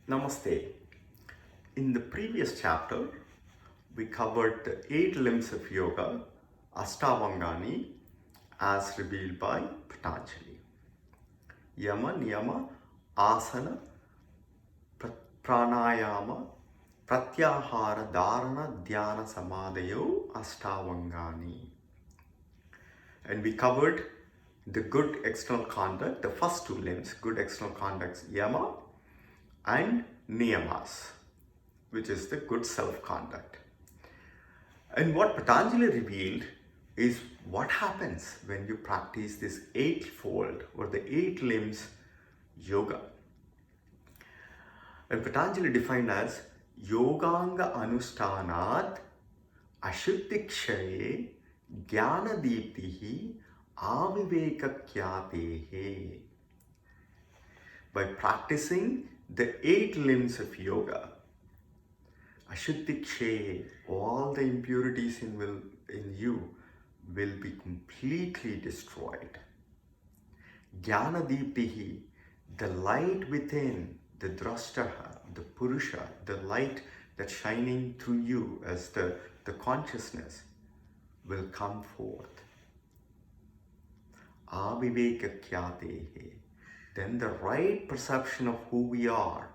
Namaste. In the previous chapter, we covered the 8 limbs of yoga, Astavangani, as revealed by Patanjali. Yama, Niyama, Asana, Pranayama, Pratyahara, Dharana, Dhyana, Samadhayo, Astavangani. And we covered the good external conduct, the first 2 limbs, good external conducts, Yama and Niyamas, which is the good self-conduct. And what Patanjali revealed is what happens when you practice this 8-fold or the 8 limbs yoga. And Patanjali defined as Yoganga Anustanat Ashuddhikshaye Jnana Deeptihi Avivekakyatehe. By practicing the 8 limbs of yoga, Ashuddhikshaye, all the impurities in you will be completely destroyed. Jnana Deeptihi, the light within, the drashtaha, the purusha, the light that's shining through you as the consciousness will come forth. Avivekakyatehe, then the right perception of who we are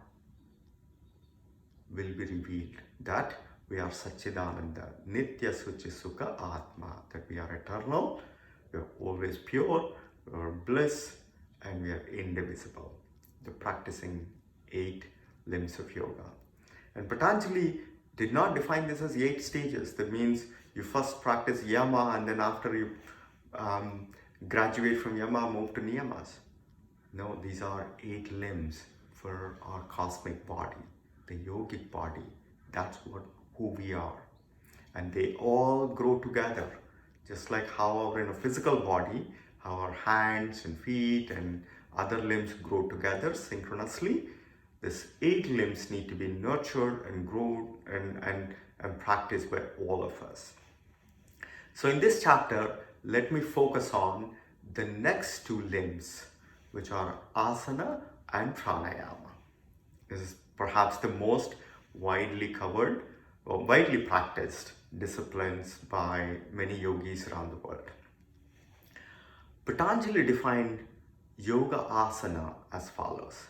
will be revealed, that we are Satchidananda, Nitya Suchi Sukha Atma, that we are eternal, we are always pure, we are bliss, and we are indivisible. The practicing 8 limbs of yoga. And Patanjali did not define this as 8 stages. That means you first practice Yama and then after you graduate from Yama, move to Niyamas. No, these are 8 limbs for our cosmic body, the yogic body. That's who we are. And they all grow together, just like how our physical body, how our hands and feet and other limbs grow together synchronously. These 8 limbs need to be nurtured and grown and practiced by all of us. So in this chapter, let me focus on the next 2 limbs, which are asana and pranayama. This is perhaps the most widely covered or widely practiced disciplines by many yogis around the world. Patanjali defined yoga asana as follows.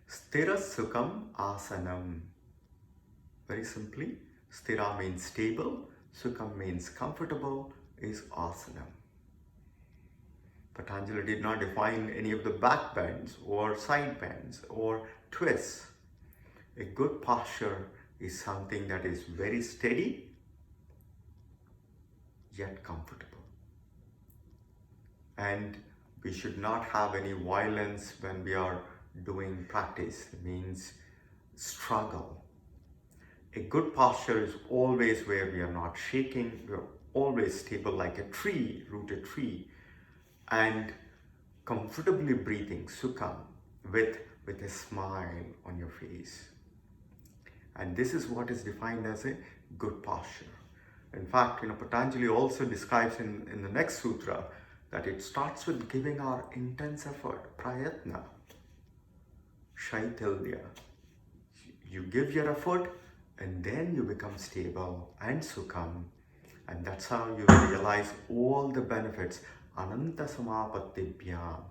Sthira sukham asanam. Very simply, sthira means stable, sukham means comfortable, is asanam. Patanjali did not define any of the back bends or side bends or twists. A good posture is something that is very steady yet comfortable. And we should not have any violence when we are doing practice. It means struggle. A good posture is always where we are not shaking, we are always stable like a tree, rooted tree, and comfortably breathing, sukham, with a smile on your face. And this is what is defined as a good posture. In fact, Patanjali also describes in the next sutra that it starts with giving our intense effort, prayatna, shaitilya. You give your effort and then you become stable and sukham. And that's how you realize all the benefits. Ananta samapatibhyam.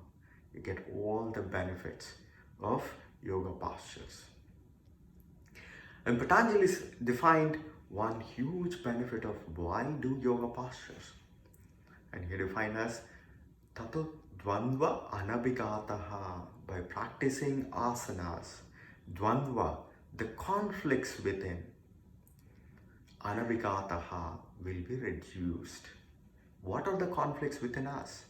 You get all the benefits of yoga postures. And Patanjali defined one huge benefit of why do yoga postures. And he defined as tato dvandva anabhighata. By practicing asanas, dvandva, the conflicts within, anabhighata will be reduced. What are the conflicts within us?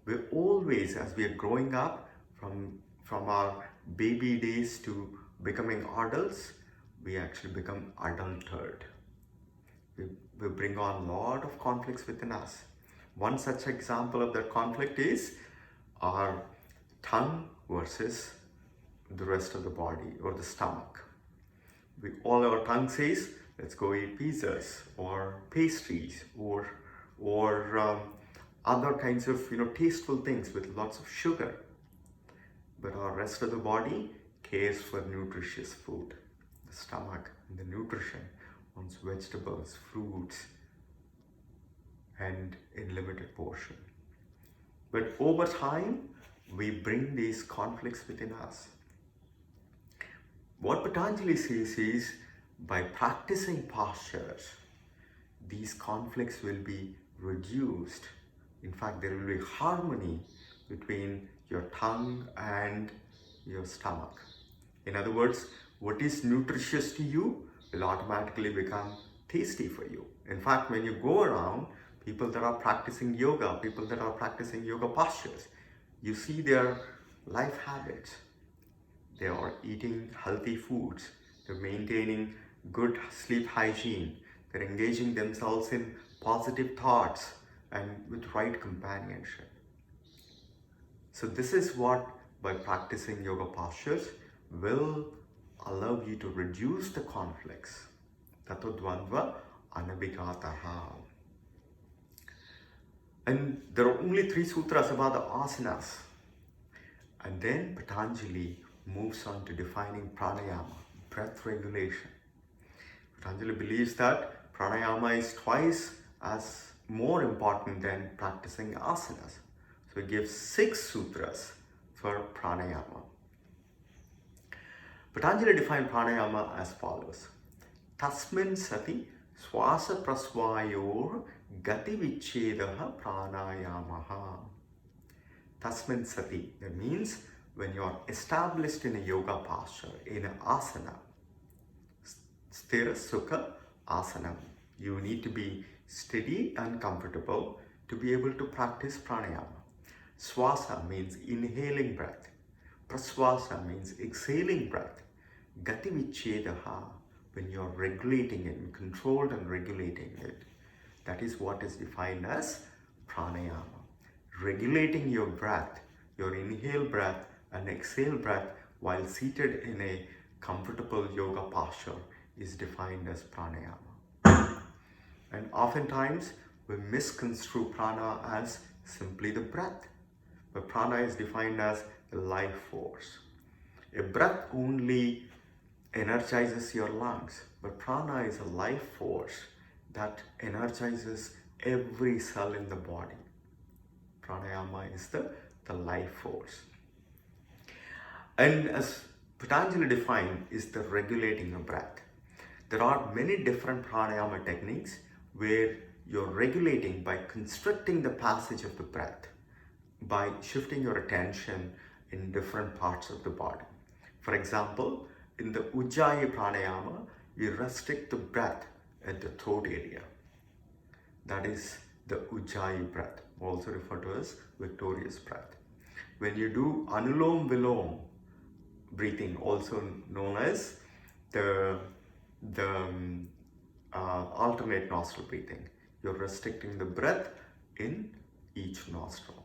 We're always, as we are growing up from our baby days to becoming adults, we actually become adulterated. We bring on a lot of conflicts within us. One such example of that conflict is our tongue versus the rest of the body or the stomach. All our tongue says, let's go eat pizzas or pastries or other kinds of tasteful things with lots of sugar. But our rest of the body cares for nutritious food. The stomach and the nutrition wants vegetables, fruits, and in limited portion. But over time, we bring these conflicts within us. What Patanjali says is, by practicing postures, these conflicts will be reduced. In fact, there will be harmony between your tongue and your stomach. In other words, what is nutritious to you will automatically become tasty for you. In fact, when you go around, people that are practicing yoga, people that are practicing yoga postures, you see their life habits. They are eating healthy foods, they're maintaining good sleep hygiene, they're engaging themselves in positive thoughts and with right companionship. So this is what, by practicing yoga postures, will allow you to reduce the conflicts. Tato dvandva anabhighata. And there are only 3 sutras about the asanas. And then Patanjali moves on to defining pranayama, breath regulation. Patanjali believes that pranayama is twice as more important than practicing asanas. So he gives 6 sutras for pranayama. Patanjali defined pranayama as follows. Tasmin sati swasa prasvayor gati vichedaha pranayamaha. Tasmin sati, that means when you are established in a yoga posture, in an asana, sthira, sukha, asanam, you need to be steady and comfortable to be able to practice pranayama. Swasa means inhaling breath. Praswasa means exhaling breath. Gati vichedaha, when you are regulating it, controlled and regulating it. That is what is defined as pranayama. Regulating your breath, your inhale breath and exhale breath while seated in a comfortable yoga posture is defined as pranayama. And oftentimes we misconstrue prana as simply the breath. But prana is defined as a life force. A breath only energizes your lungs, but prana is a life force that energizes every cell in the body. Pranayama is the life force. And as Patanjali defined, is the regulating of breath. There are many different pranayama techniques where you're regulating by constricting the passage of the breath, by shifting your attention in different parts of the body. For example, in the Ujjayi pranayama, you restrict the breath at the throat area. That is the Ujjayi breath, also referred to as victorious breath. When you do Anulom Vilom breathing, also known as the alternate nostril breathing, you're restricting the breath in each nostril.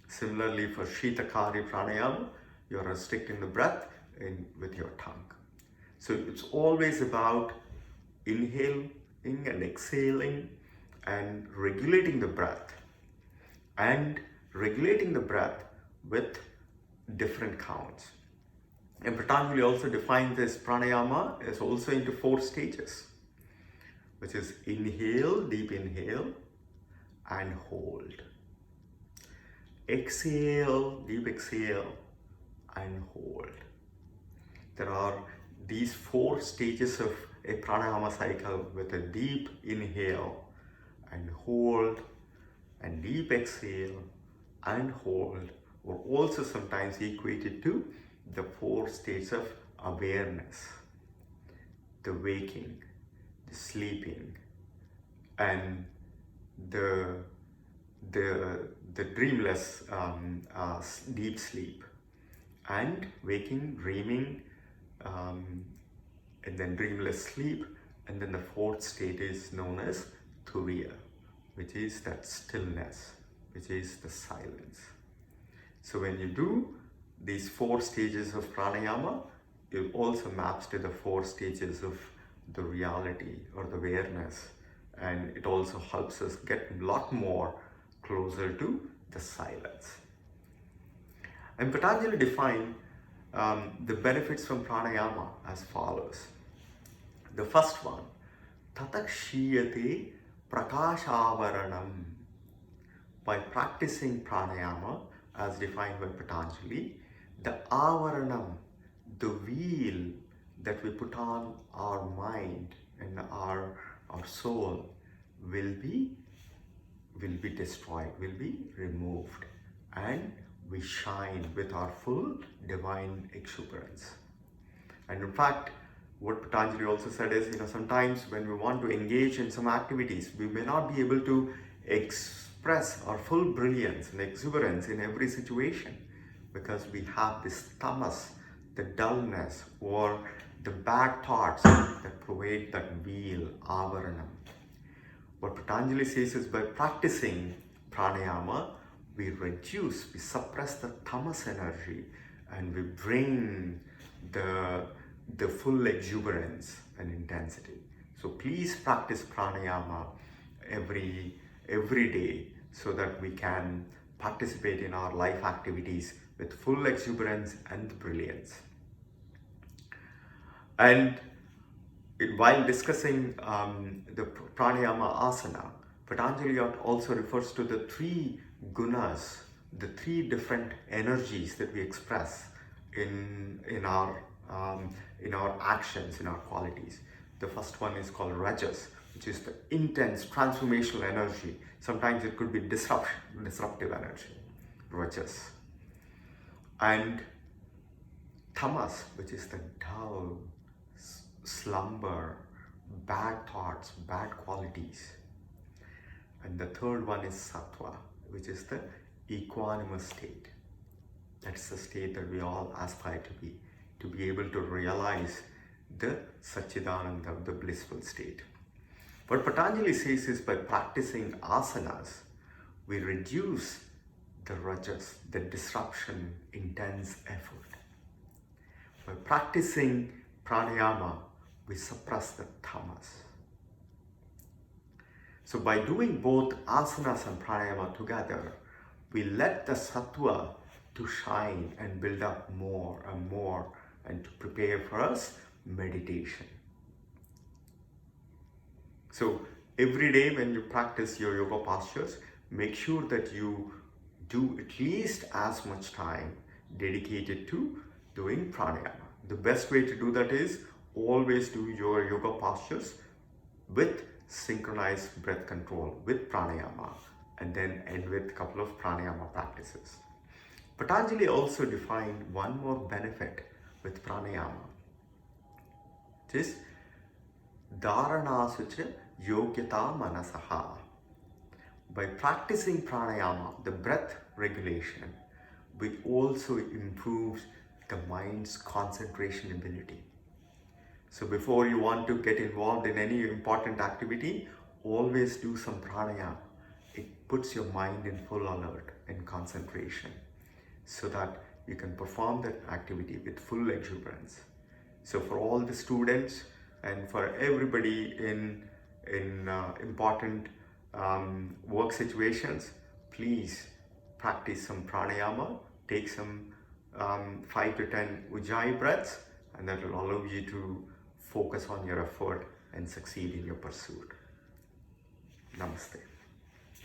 Similarly, for Shitakari pranayama, you're restricting the breath with your tongue. So it's always about inhaling and exhaling and regulating the breath, and regulating the breath with different counts. And Patanjali also defined this pranayama as also into 4 stages, which is inhale, deep inhale, and hold. Exhale, deep exhale, and hold. There are these 4 stages of a pranayama cycle with a deep inhale and hold, and deep exhale and hold, or also sometimes equated to the 4 states of awareness: the waking, the sleeping, and the dreamless deep sleep, and waking, dreaming, and then dreamless sleep, and then the 4th state is known as turiya, which is that stillness, which is the silence. So when you do these 4 stages of pranayama, it also maps to the 4 stages of the reality or the awareness, and it also helps us get a lot more closer to the silence. And Patanjali defined the benefits from pranayama as follows. The first one, tatakshiyate prakashavaranam. By practicing pranayama as defined by Patanjali, the avaranam, the veil that we put on our mind and our soul will be destroyed, will be removed, and we shine with our full divine exuberance. And in fact, what Patanjali also said is, sometimes when we want to engage in some activities, we may not be able to express our full brilliance and exuberance in every situation because we have this tamas, the dullness, or the bad thoughts that provide that veil, avaranam. What Patanjali says is by practicing pranayama, we suppress the tamas energy, and we bring the full exuberance and intensity. So please practice pranayama every day so that we can participate in our life activities with full exuberance and brilliance. And while discussing the pranayama asana, Patanjali also refers to the three gunas, the three different energies that we express in our actions, in our qualities. The first one is called rajas, which is the intense transformational energy. Sometimes it could be disruptive energy, rajas. And tamas, which is the dull, slumber, bad thoughts, bad qualities. And the third one is sattva, which is the equanimous state. That's the state that we all aspire to be able to realize the Satchidananda, the blissful state. What Patanjali says is by practicing asanas, we reduce the rajas, the disruption, intense effort. By practicing pranayama, we suppress the tamas. So by doing both asanas and pranayama together, we let the sattva to shine and build up more and more and to prepare for us meditation. So every day when you practice your yoga postures, make sure that you do at least as much time dedicated to doing pranayama. The best way to do that is always do your yoga postures with synchronized breath control, with pranayama, and then end with a couple of pranayama practices. Patanjali also defined one more benefit with pranayama. It is dharanasucha yogyata manasaha. By practicing pranayama, the breath regulation, which also improves the mind's concentration ability. So before you want to get involved in any important activity, always do some pranayama. It puts your mind in full alert and concentration so that you can perform that activity with full exuberance. So for all the students and for everybody in important work situations, please practice some pranayama, take some 5 to 10 ujjayi breaths, and that will allow you to focus on your effort and succeed in your pursuit. Namaste.